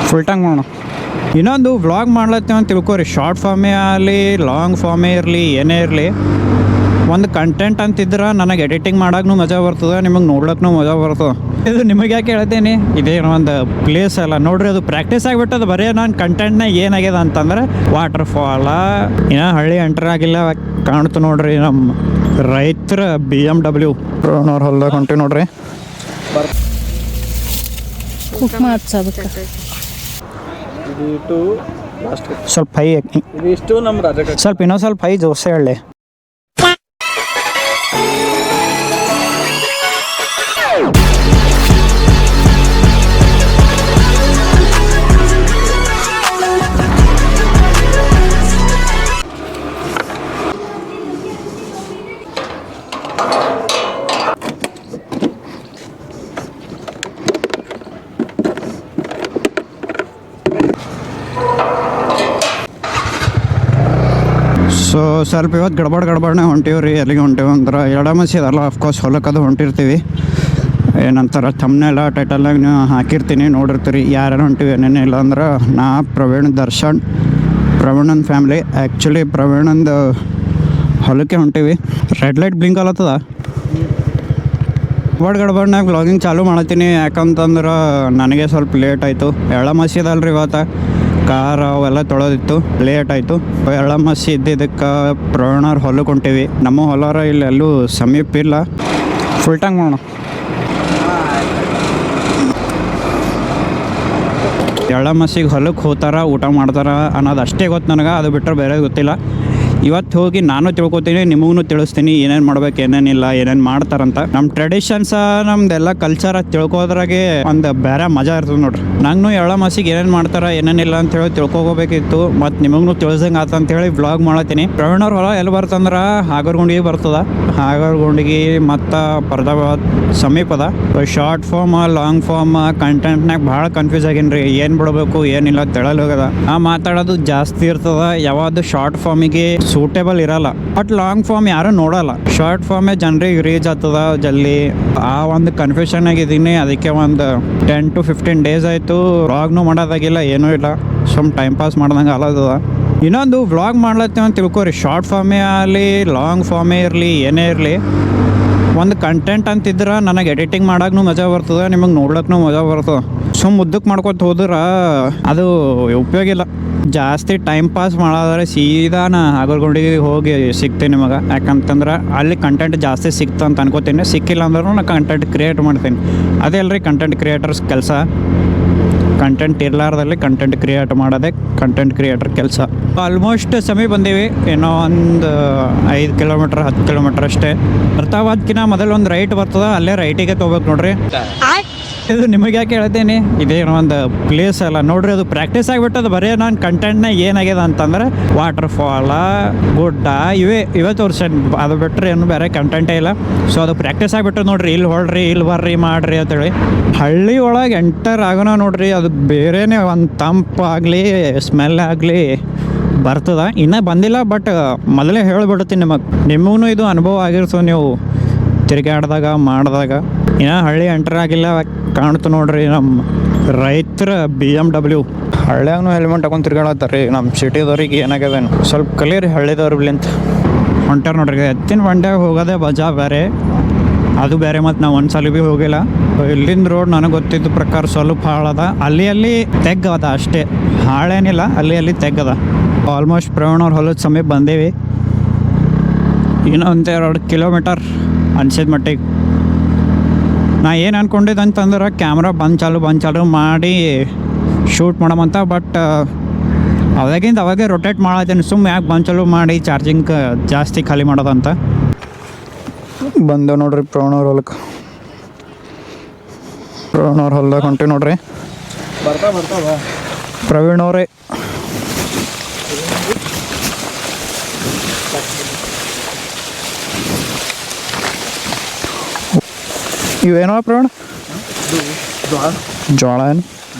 Full tank ಮಾಡೋಣ. ಇನ್ನೊಂದು vlog ಮಾಡ್ಲತ್ತೀವಿ ಅಂತ ತಿಳ್ಕೊರಿ, ಶಾರ್ಟ್ ಫಾರ್ಮೇ ಆಗಲಿ ಲಾಂಗ್ ಫಾರ್ಮೇ ಇರಲಿ ಏನೇ ಇರಲಿ, ಒಂದು ಕಂಟೆಂಟ್ ಅಂತಿದ್ರೆ ನನಗೆ ಎಡಿಟಿಂಗ್ ಮಾಡೋಕ್ಕೂ ಮಜಾ ಬರ್ತದೆ, ನಿಮಗೆ ನೋಡ್ಲಿಕ್ಕೂ ಮಜಾ ಬರ್ತದೆ. ಇದು ನಿಮಗೆ ಯಾಕೆ ಹೇಳ್ತೀನಿ, ಇದೇನೋ ಒಂದು ಪ್ಲೇಸ್ ಅಲ್ಲ ನೋಡ್ರಿ, ಅದು ಪ್ರಾಕ್ಟೀಸ್ ಆಗಿಬಿಟ್ಟದು. ಬರೀ ನಾನು ಕಂಟೆಂಟ್ನ ಏನಾಗ್ಯದ ಅಂತಂದ್ರೆ ವಾಟರ್ ಫಾಲ, ಏನೋ ಹಳ್ಳಿ ಎಂಟರ್ ಆಗಿಲ್ಲ ಕಾಣ್ತು ನೋಡ್ರಿ. ನಮ್ಮ ರೈತರ BMW ಅವ್ರ ಹೊಲ್ದಾಗ ಹೊಂಟಿ ನೋಡ್ರಿ. ಸ್ವಲ್ಪ ಹೈ ಸ್ವಲ್ಪ ಇನ್ನೊಂದು ಸ್ವಲ್ಪ ಹೈ ಜೋಸೆ ಹೇಳಿ. ಸೊ ಸ್ವಲ್ಪ ಇವತ್ತು ಗಡ್ಬಡ್ನೇ ಹೊಂಟೀವಿ ರೀ. ಎಲ್ಲಿಗೆ ಹೊಂಟೀವಿ ಅಂದ್ರೆ ಎಡಮಸಿ ಅದಲ್ಲ, ಅಫ್ಕೋರ್ಸ್ ಹೊಲಕ್ಕದು ಹೊಂಟಿರ್ತೀವಿ. ಏನಂತಾರೆ ಥಂಬ್ನೇಲ್ ಟೈಟಲ್ನಾಗ ನೀವು ಹಾಕಿರ್ತೀನಿ, ನೋಡಿರ್ತೀರಿ ಯಾರ್ಯಾರು ಹೊಂಟೀವಿ ಏನೇನು. ಇಲ್ಲ ಅಂದ್ರೆ ನಾ ಪ್ರವೀಣ್ ದರ್ಶನ್, ಪ್ರವೀಣನ್ ಫ್ಯಾಮ್ಲಿ. ಆ್ಯಕ್ಚುಲಿ ಪ್ರವೀಣಂದು ಹೊಲಕ್ಕೆ ಹೊಂಟೀವಿ. ರೆಡ್ ಲೈಟ್ ಬ್ಲಿಂಕ್ ಆಲತ್ತದ. ಗಡ್ಬಡ್ನಾಗ ವ್ಲಾಗಿಂಗ್ ಚಾಲೂ ಮಾಡತ್ತೀನಿ, ಯಾಕಂತಂದ್ರೆ ನನಗೆ ಸ್ವಲ್ಪ ಲೇಟ್ ಆಯಿತು. ಎಳ್ಳಮಸಿ ಅದಲ್ರಿ ಇವತ್ತು, ಕಾರ್ ಅವೆಲ್ಲ ತೊಳೋದಿತ್ತು, ಲೇಟ್ ಆಯಿತು. ಎಳ್ಳಮಸಿ ಇದ್ದಿದ್ದಕ್ಕೆ ಪ್ರವೀಣವ್ರ ಹೊಲಕ್ಕೆ ಹೊಂಟೀವಿ. ನಮ್ಮ ಹೊಲರ ಇಲ್ಲಿ ಎಲ್ಲೂ ಸಮೀಪ ಇಲ್ಲ. ಫುಲ್ ಟ್ಯಾಂಕ್ ಮಾಡೋಣ. ಎಳ್ಳಮಸಿಗೆ ಹೊಲಕ್ಕೆ ಹೋಗ್ತಾರ, ಊಟ ಮಾಡ್ತಾರ ಅನ್ನೋದು ಅಷ್ಟೇ ಗೊತ್ತು ನನಗೆ, ಅದು ಬಿಟ್ಟರೆ ಬೇರೆ ಗೊತ್ತಿಲ್ಲ. ಇವತ್ತು ಹೋಗಿ ನಾನು ತಿಳ್ಕೊತೀನಿ, ನಿಮಗೂ ತಿಳಿಸ್ತೀನಿ ಏನೇನು ಮಾಡ್ಬೇಕು, ಏನೇನಿಲ್ಲ, ಏನೇನು ಮಾಡ್ತಾರಂತ. ನಮ್ಮ ಟ್ರೆಡಿಷನ್ಸ, ನಮ್ದೆಲ್ಲ ಕಲ್ಚರ್ ತಿಳ್ಕೋದ್ರಾಗೆ ಒಂದು ಬೇರೆ ಮಜಾ ಇರ್ತದೆ ನೋಡ್ರಿ. ನಂಗೂ ಎಳ್ಳಮಸಿಗೆ ಏನೇನು ಮಾಡ್ತಾರೆ ಏನೇನಿಲ್ಲ ಅಂತೇಳಿ ತಿಳ್ಕೊಬೇಕಿತ್ತು, ಮತ್ತು ನಿಮಗೂ ತಿಳಿಸಂಗೆ ಆತ ಅಂತೇಳಿ ವ್ಲಾಗ್ ಮಾಡತ್ತೀನಿ. ಪ್ರವೀಣವ್ರ ಹೊಲ ಎಲ್ಲಿ ಬರ್ತಂದ್ರೆ ಹಾಗರಗುಂಡಿಗೆ ಬರ್ತದೆ. ಹಾಗರಗುಂಡಿಗೆ ಮತ್ತು ಪರ್ದಾಬಾದ್ ಸಮೀಪದ. ಶಾರ್ಟ್ ಫಾರ್ಮ್ ಲಾಂಗ್ ಫಾರ್ಮ್ ಕಂಟೆಂಟ್ನಾಗ ಭಾಳ ಕನ್ಫ್ಯೂಸ್ ಆಗೀನಿ ರೀ, ಏನು ಬಿಡಬೇಕು ಏನಿಲ್ಲ ತಿಳಲ್ ಹೋಗದ. ಮಾತಾಡೋದು ಜಾಸ್ತಿ ಇರ್ತದೆ, ಯಾವುದು ಶಾರ್ಟ್ ಫಾರ್ಮಿಗೆ ಸೂಟೇಬಲ್ ಇರಲ್ಲ. ಬಟ್ ಲಾಂಗ್ ಫಾರ್ಮ್ ಯಾರು ನೋಡಲ್ಲ, ಶಾರ್ಟ್ ಫಾರ್ಮೇ ಜನರಿಗೆ ರೀಚ್ ಆಗ್ತದ ಜಲ್ದಿ. ಆ ಒಂದು ಕನ್ಫ್ಯೂಷನ್ ಆಗಿದ್ದೀನಿ. ಅದಕ್ಕೆ ಒಂದು 10 to 15 ಡೇಸ್ ಆಯಿತು ವ್ಲಾಗ್ನೂ ಮಾಡೋದಾಗಿಲ್ಲ, ಏನೂ ಇಲ್ಲ, ಸುಮ್ ಟೈಮ್ ಪಾಸ್ ಮಾಡ್ದಂಗೆ ಅಲ್ಲದ. ಇನ್ನೊಂದು ವ್ಲಾಗ್ ಮಾಡ್ಲತ್ತೀವಿ ಅಂತ ತಿಳ್ಕೊರಿ, ಶಾರ್ಟ್ ಫಾರ್ಮೇ ಆಗಲಿ ಲಾಂಗ್ ಫಾರ್ಮೇ ಇರಲಿ ಏನೇ ಇರಲಿ, ಒಂದು ಕಂಟೆಂಟ್ ಅಂತಿದ್ರೆ ನನಗೆ ಎಡಿಟಿಂಗ್ ಮಾಡೋಕ್ಕೂ ಮಜಾ ಬರ್ತದೆ, ನಿಮಗೆ ನೋಡ್ಲಿಕ್ಕೂ ಮಜಾ ಬರ್ತದೆ. ಸುಮ್ಮ ಮುದ್ದಕ್ಕೆ ಮಾಡ್ಕೊತ ಹೋದ್ರೆ ಅದು ಉಪಯೋಗ ಇಲ್ಲ. ಜಾಸ್ತಿ ಟೈಮ್ ಪಾಸ್ ಮಾಡೋದ್ರೆ ಸೀದಾ ನಾ ಹಾಗರಗುಂಡಿಗೆ ಹೋಗಿ ಸಿಗ್ತೀನಿ ನಿಮಗೆ. ಯಾಕಂತಂದ್ರೆ ಅಲ್ಲಿ ಕಂಟೆಂಟ್ ಜಾಸ್ತಿ ಸಿಕ್ತು ಅಂತ ಅನ್ಕೋತೀನಿ. ಸಿಕ್ಕಿಲ್ಲ ಅಂದ್ರೂ ನಾನು ಕಂಟೆಂಟ್ ಕ್ರಿಯೇಟ್ ಮಾಡ್ತೀನಿ. ಅದೇ ಅಲ್ರಿ ಕಂಟೆಂಟ್ ಕ್ರಿಯೇಟರ್ಸ್ ಕೆಲಸ. ಕಂಟೆಂಟ್ ಇರಲಾರ್ದಲ್ಲಿ ಕಂಟೆಂಟ್ ಕ್ರಿಯೇಟ್ ಮಾಡೋದೇ ಕಂಟೆಂಟ್ ಕ್ರಿಯೇಟರ್ ಕೆಲಸ. ಆಲ್ಮೋಸ್ಟ್ ಸಮೀಪ ಬಂದೀವಿ, ಏನೋ ಒಂದು 5 ಕಿಲೋಮೀಟ್ರ್ 10 ಕಿಲೋಮೀಟ್ರ್ ಅಷ್ಟೇ. ಬರ್ತಾವದ್ಕಿನ್ನ ಮೊದಲು ಒಂದು ರೈಟ್ ಬರ್ತದೆ, ಅಲ್ಲೇ ರೈಟಿಗೆ ತೊಗೋಬೇಕು ನೋಡ್ರಿ. ಇದು ನಿಮಗೆ ಯಾಕೆ ಹೇಳ್ತೀನಿ, ಇದೇನೋ ಒಂದು ಪ್ಲೇಸ್ ಅಲ್ಲ ನೋಡ್ರಿ, ಅದು ಪ್ರಾಕ್ಟೀಸ್ ಆಗಿಬಿಟ್ಟದು. ಬರೀ ನಾನು ಕಂಟೆಂಟ್ನ ಏನಾಗ್ಯದ ಅಂತಂದ್ರೆ ವಾಟರ್ ಫಾಲ, ಗುಡ್ಡ ಇವೇ ತೋರ್ಸೇನೆ, ಅದು ಬಿಟ್ಟರೆ ಏನು ಬೇರೆ ಕಂಟೆಂಟೇ ಇಲ್ಲ. ಸೊ ಅದು ಪ್ರಾಕ್ಟೀಸ್ ಆಗಿಬಿಟ್ಟದು ನೋಡ್ರಿ. ಇಲ್ಲಿ ಹೊಳ್ರಿ, ಇಲ್ಲಿ ಬರ್ರಿ, ಮಾಡ್ರಿ ಅಂತೇಳಿ. ಹಳ್ಳಿ ಒಳಗೆ ಎಂಟರ್ ಆಗೋಣ ನೋಡ್ರಿ, ಅದು ಬೇರೆನೇ ಒಂದು ತಂಪಾಗಲಿ ಸ್ಮೆಲ್ ಆಗಲಿ ಬರ್ತದೆ. ಇನ್ನೂ ಬಂದಿಲ್ಲ, ಬಟ್ ಮೊದಲೇ ಹೇಳಿಬಿಡ್ತೀನಿ ನಿಮಗೂ ಇದು ಅನುಭವ ಆಗಿರ್ತದೆ. ನೀವು ತಿರುಗಾಡ್ದಾಗ ಮಾಡಿದಾಗ ಇನ್ನೂ ಹಳ್ಳಿ ಎಂಟರ್ ಆಗಿಲ್ಲ ಕಾಣ್ತು ನೋಡ್ರಿ. ನಮ್ಮ ರೈತರ BMW ಹಳ್ಳಿಯಾಗೂ ಹೆಲ್ಮೆಟ್ ಹಾಕೊಂಡು ತಿರ್ಗಾಡತ್ತಾರೆ. ನಮ್ಮ ಸಿಟಿದವ್ರಿಗೆ ಏನಾಗ್ಯದೇನು ಸ್ವಲ್ಪ ಕಲೀರಿ ಹಳ್ಳಿದವ್ರಿಗಿಂತ ಹೊಂಟಾರ ನೋಡ್ರಿ. ಎತ್ತಿನ ಬಂಡ್ಯಾಗ ಹೋಗೋದೇ ಮಜಾ ಬೇರೆ, ಅದು ಬೇರೆ. ಮತ್ತು ನಾವು ಒಂದು ಸಲ ಭೀ ಹೋಗಿಲ್ಲ. ಇಲ್ಲಿಂದ ರೋಡ್ ನನಗೆ ಗೊತ್ತಿದ್ದ ಪ್ರಕಾರ ಸ್ವಲ್ಪ ಹಾಳದ, ಅಲ್ಲಿ ತೆಗ್ಗದ ಅಷ್ಟೇ, ಹಾಳೇನಿಲ್ಲ, ಅಲ್ಲಿ ತೆಗ್ಗದ. ಆಲ್ಮೋಸ್ಟ್ ಪ್ರವೀಣವ್ರ ಹೊಲದ ಸಮೀಪ ಬಂದೇವಿ. ಇನ್ನೊಂದು 2 ಕಿಲೋಮೀಟರ್ ಅನ್ಸಿದ ಮಟ್ಟಿಗೆ. ನಾ ಏನು ಅಂದ್ಕೊಂಡಿದ್ದೆ ಅಂತಂದ್ರೆ ಕ್ಯಾಮ್ರಾ ಬಂದ್ ಚಾಲು ಮಾಡಿ ಶೂಟ್ ಮಾಡಮಂತ. ಬಟ್ ಅವಾಗೇ ರೊಟೇಟ್ ಮಾಡತ್ತೀನಿ, ಸುಮ್ಮನೆ ಯಾಕೆ ಬಂದ್ ಚಾಲು ಮಾಡಿ ಚಾರ್ಜಿಂಗ್ ಜಾಸ್ತಿ ಖಾಲಿ ಮಾಡೋದಂತ. ಬಂದೇವು ನೋಡ್ರಿ ಪ್ರವೀಣವ್ರ ಹೊಲಕ್ಕೆ. ಪ್ರವೀಣವ್ರ ಹೊಲ್ದಾಗ ಹೊಂಟಿ ನೋಡ್ರಿ. ಪ್ರವೀಣವ್ರೇ ಇವೇನೋ ಪ್ರವೀಣ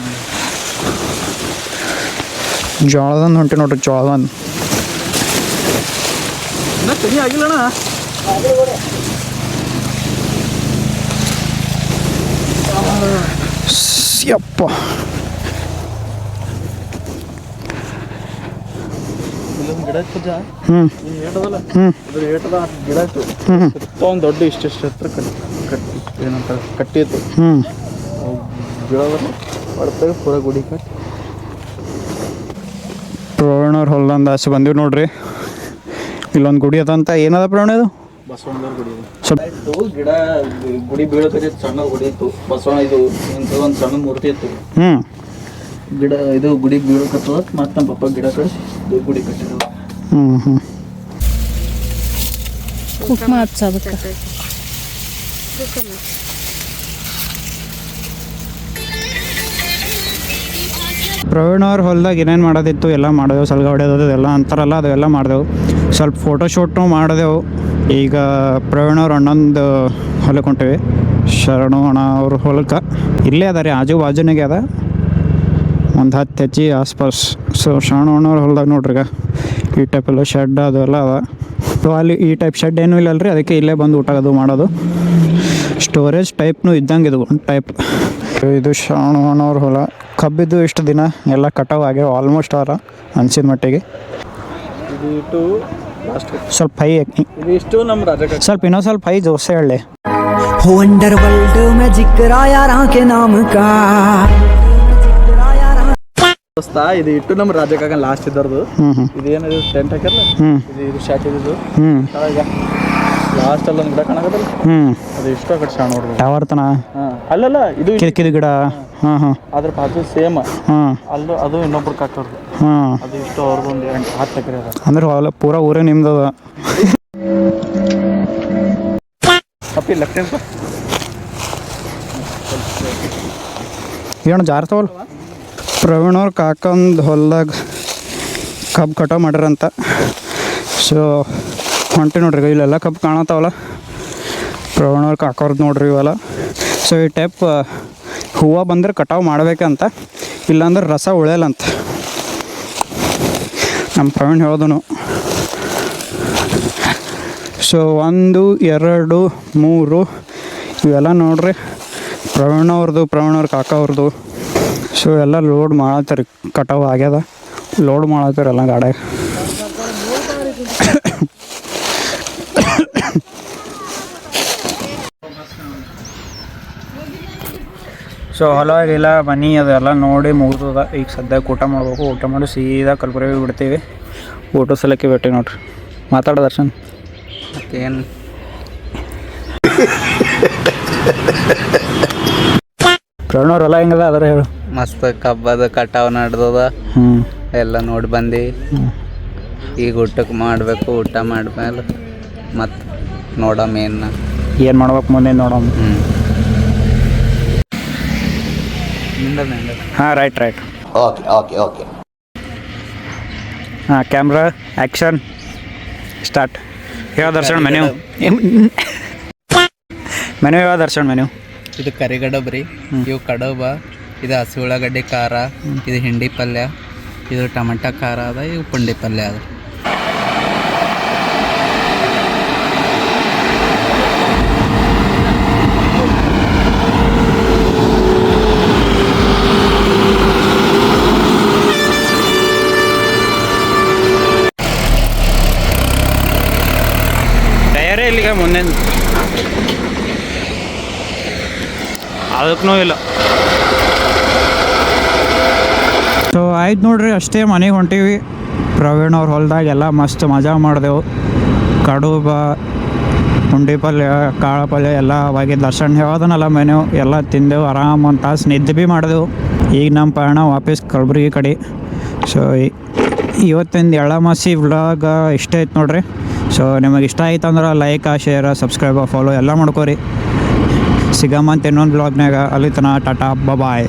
ಜೋಳದಂದು ಹೊಂಟಿ ನೋಡ್ರಿ. ಜೋಳದಂದು ಆಗಿಲ್ಲಣ್ಣ, ಯಪ್ಪ ಗಿಡ ಪೂಜಾ ಹ್ಞೂ ಏಟದಲ್ಲ ಹ್ಞೂ ಇದ್ರ ಏಟದ ಗಿಡ ಇತ್ತು ಹ್ಞೂ ಒಂದು ದೊಡ್ಡ ಇಷ್ಟು ಹತ್ರ ಕಟ್ಟಿ ಏನಂತ ಕಟ್ಟಿ ಇತ್ತು ಹ್ಞೂ ಗಿಡದಲ್ಲಿ ಹೊಡ್ತಾಗ ಪೂರ ಗುಡಿ ಕಟ್ಟಿ ಪ್ರವೀಣವ್ರು ಹೊಲ್ದಂದು ಆಸೆ ಬಂದೀವಿ ನೋಡ್ರಿ ಇಲ್ಲೊಂದು ಗುಡಿ ಅದಂತ ಏನದ ಪ್ರವೀಣ ಇದು ಬಸವಣ್ಣದವ್ರ ಗುಡಿ ಸ್ವಲ್ಪ ಇತ್ತು ಗಿಡ ಗುಡಿ ಬೀಳಕತ್ತೆ ಸಣ್ಣ ಗುಡಿ ಇತ್ತು ಬಸವಣ್ಣ ಇದು ಇಂಥದ್ದು ಒಂದು ಸಣ್ಣ ಮೂರ್ತಿ ಇತ್ತು ಹ್ಞೂ ಗಿಡ ಇದು ಗುಡಿ ಬೀಳಕತ್ತದ ಮತ್ತೆ ನಮ್ಮ ಪಪ್ಪ ಗಿಡ ಕಳಿಸಿ ಗುಡಿ ಕಟ್ಟಿದ್ರು ಹ್ಞೂ ಹ್ಞೂ ಕುಕ್ಮ ಹಚ್ಚೋದಕ್ಕೆ ಪ್ರವೀಣ್ ಅವ್ರ ಹೊಲ್ದಾಗ ಏನೇನು ಮಾಡೋದಿತ್ತು ಎಲ್ಲ ಮಾಡಿದೆವು ಸಲ್ಗ ಹೊಡೆಯೋದು ಎಲ್ಲ ಅಂತಾರಲ್ಲ ಅದೆಲ್ಲ ಮಾಡಿದೆವು ಸ್ವಲ್ಪ ಫೋಟೋಶೂಟ್ನು ಮಾಡಿದೆವು ಈಗ ಪ್ರವೀಣ್ ಅವ್ರ ಅಣ್ಣಂದು ಹೊಲಕ್ಕೆ ಹೊಂಟೀವಿ ಶರಣು ಅಣ್ಣ ಅವ್ರ ಹೊಲಕ್ಕೆ ಇಲ್ಲೇ ಅದ ರೀ ಆಜು ಬಾಜುನಾಗೆ ಅದ ಒಂದು 10 ಹೆಜ್ಜೆ ಆಸ್ಪಾಸ್ ಸೊ ಶರಣು ಅಣ್ಣವ್ರ ಹೊಲ್ದಾಗ ನೋಡ್ರಿ ಈಗ ಈ ಟೈಪೆಲ್ಲ ಶೆಡ್ ಅದೆಲ್ಲ ಅದ ಸೊ ಅಲ್ಲಿ ಈ ಟೈಪ್ ಶೆಡ್ ಏನೂ ಇಲ್ಲ ಅಲ್ರಿ ಅದಕ್ಕೆ ಇಲ್ಲೇ ಬಂದು ಊಟ ಅದು ಮಾಡೋದು ಸ್ಟೋರೇಜ್ ಟೈಪ್ನು ಇದ್ದಂಗೆ ಇದು ಒಂದು ಟೈಪ್ ಇದು ಶರಣು ಅಣ್ಣವ್ರ ಹೊಲ ಕಬ್ಬಿದ್ದು ಇಷ್ಟು ದಿನ ಎಲ್ಲ ಕಟಾವು ಆಗ್ಯಾವ ಆಲ್ಮೋಸ್ಟ್ ಅವರ ಅನ್ಸಿದ ಮಟ್ಟಿಗೆ ಇದು ಇಟ್ಟು ಲಾಸ್ಟ್ ಸ್ವಲ್ಪ ಹೈ ಇದು ಇಷ್ಟು ನಮ್ಮ ರಾಜಕ ಸ್ವಲ್ಪ ಇನ್ನೊಂದು ಸ್ವಲ್ಪ ಹೈ ಜೋಸೆ ಹೇಳಿ हो अंडर वर्ल्ड में जिक्र आया राह के नाम का ದೋಸ್ತ ಇದು ಇಟ್ಟು ನಮ್ಮ ರಾಜಕಾಗ ಲಾಸ್ಟ್ ಇದ್ದರ್ದು ಹ್ಞೂ ಹ್ಞೂ ಇದೇನಿದು ಟೆಂಟ್ ಹಾಕ್ಯಾರಲ್ಲ ಹ್ಞೂ ಇದು ಶಾಟ್ ಇದ್ದು ಹ್ಞೂ ಲಾಸ್ಟ್ ಅಲ್ಲಿ ಒಂದು ಗಿಡ ಕಾಣಕತ್ತಲ್ಲ ಹ್ಞೂ ಅದು ಇಷ್ಟು ಆ ಕಡೆ ಶಾಣ ನೋಡ್ರಿ ಟವರ್ ತನ ಹಾಂ ಅಲ್ಲಲ್ಲ ಇದು ಕಿರಿಕಿರಿ ಗಿಡ ಹಾಂ ಹಾಂ ಅದ್ರ ಬಾಜು ಸೇಮ್ ಹಾಂ ಅಲ್ಲೂ ಅದು ಇನ್ನೊಬ್ರು ಕಾಕೋರ್ದು ಹಾಂ ಅದು ಇಷ್ಟು ಅವ್ರದ್ದು ಒಂದು 10 ಎಕರೆ ಅದ ಅಂದ್ರೆ ಹೊಲ ಪೂರಾ ಊರೇ ನಿಮ್ದದ ಅಪ್ಪಿ ಲೆಫ್ಟ್ ಹ್ಯಾಂಡ್ ಏನು ಜಾರ್ತಾವಲ್ಲ ಪ್ರವೀಣ್ ಅವ್ರ ಕಾಕಂದು ಹೊಲ್ದಾಗ ಕಬ್ಬು ಕಟಾವು ಮಾಡ್ಯಾರಂತ ಸೊ ಹೊಂಟಿ ನೋಡ್ರಿ ಇಲ್ಲೆಲ್ಲ ಕಬ್ಬು ಕಾಣತ್ತಾವಲ್ಲ ಪ್ರವೀಣ್ ಅವ್ರ ಕಾಕವ್ರದ್ದು ನೋಡ್ರಿ ಇವೆಲ್ಲ ಸೊ ಈ ಟೈಪ್ ಹೂವು ಬಂದ್ರೆ ಕಟಾವು ಮಾಡ್ಬೇಕಂತ ಇಲ್ಲಾಂದ್ರೆ ರಸ ಉಳಿಯಲ್ಲಂತ ನಮ್ಮ ಪ್ರವೀಣ್ ಹೇಳೋದನು ಸೊ 1 2 3 ಇವೆಲ್ಲ ನೋಡ್ರಿ ಪ್ರವೀಣ್ ಅವ್ರ ಕಾಕ ಅವ್ರದ್ದು ಸೊ ಎಲ್ಲ ಲೋಡ್ ಮಾಡತ್ತಾರೆ ಕಟಾವು ಆಗ್ಯದ ಲೋಡ್ ಮಾಡತ್ತಾರೆ ಎಲ್ಲ ಗಾಡ್ಯಾಗ ಸೊ ಹೊಲವಾಗಿಲ್ಲ ಮನೆ ಅದೆಲ್ಲ ನೋಡಿ ಮುಗಿದದ ಈಗ ಸದ್ಯಕ್ಕೆ ಊಟ ಮಾಡ್ಬೇಕು ಊಟ ಮಾಡಿ ಸೀದಾ ಕಲ್ಬುರ್ಗಿಗೆ ಬಿಡ್ತೀವಿ ಊಟ ಸಲಕ್ಕೆ ಭೇಟಿ ನೋಡ್ರಿ ಮಾತಾಡೋ ದರ್ಶನ್ ಮತ್ತೇನು ಪ್ರವೀಣ್ ಅವ್ರ ಹೊಲ ಹೆಂಗದ ಅದರ ಹೇಳು ಮಸ್ತ್ ಕಬ್ಬದ ಕಟಾವು ನಡೆದದ ಹ್ಞೂ ಎಲ್ಲ ನೋಡಿ ಬಂದು ಈಗ ಊಟಕ್ಕೆ ಮಾಡಬೇಕು ಊಟ ಮಾಡ್ಮೇಲೆ ಮತ್ತು ನೋಡಮ್ಮ ಏನು ಏನು ಮಾಡ್ಬೇಕು ಮುಂದೆ ನೋಡೋಣ ಹಾಂ ರೈಟ್ ಓಕೆ ಹಾಂ ಕ್ಯಾಮ್ರಾ ಆ್ಯಕ್ಷನ್ ಸ್ಟಾರ್ಟ್ ಯಾವ ದರ್ಶನ್ ಮೆನ್ಯೂ ಮೆನ್ಯೂ ಯಾವ ದರ್ಶನ್ ಮೆನ್ಯೂ ಇದು ಕರಿಗಡಬ್ ರೀ ಇವು ಕಡಬ ಇದು ಹಸಿ ಉಳ್ಳಾಗಡ್ಡಿ ಖಾರ ಇದು ಹಿಂಡಿ ಪಲ್ಯ ಇದು ಟೊಮೆಟೊ ಖಾರ ಅದ ಇವು ಪುಂಡಿ ಪಲ್ಯ ಅದ ತಯಾರೇ ಇಲ್ಲಿಗ ಮುಂದೆ ಅದಕ್ಕೂ ಇಲ್ಲ ಸೊ ಆಯ್ತು ನೋಡ್ರಿ ಅಷ್ಟೇ ಮನೆಗೆ ಹೊಂಟೀವಿ ಪ್ರವೀಣ್ ಅವ್ರ ಹೊಲ್ದಾಗ ಎಲ್ಲ ಮಸ್ತ್ ಮಜಾ ಮಾಡಿದೆವು ಕಡುಬ ಪುಂಡಿ ಪಲ್ಯ ಕಾಳು ಪಲ್ಯ ಎಲ್ಲ ಅವಾಗಿ ದರ್ಶನ್ ಹೇಳೋದನಲ್ಲ ಮೆನ್ಯೂ ಎಲ್ಲ ತಿಂದೆವು ಆರಾಮ್ ಒಂದು ತಾಸು ನಿದ್ದೆ ಭೀ ಮಾಡಿದೆವು ಈಗ ನಮ್ಮ ಪಯಣ ವಾಪಸ್ ಕಲಬುರ್ಗಿ ಕಡೆ ಸೊ ಇವತ್ತಿಂದ ಎಳ್ಳಮಾಸಿ ವ್ಲಾಗ್ ಇಷ್ಟ ಐತೆ ನೋಡ್ರಿ ಸೊ ನಿಮಗೆ ಇಷ್ಟ ಆಯ್ತು ಅಂದ್ರೆ ಲೈಕ್ ಶೇರ್ ಸಬ್ಸ್ಕ್ರೈಬ್ ಫಾಲೋ ಎಲ್ಲ ಮಾಡ್ಕೋರಿ ಸಿಗಮ್ಮ ಅಂತ ಇನ್ನೊಂದು ಬ್ಲಾಗ್ನಾಗ ಅಲ್ಲಿ ತನಕ ಟಾಟಾ ಬಾಯ್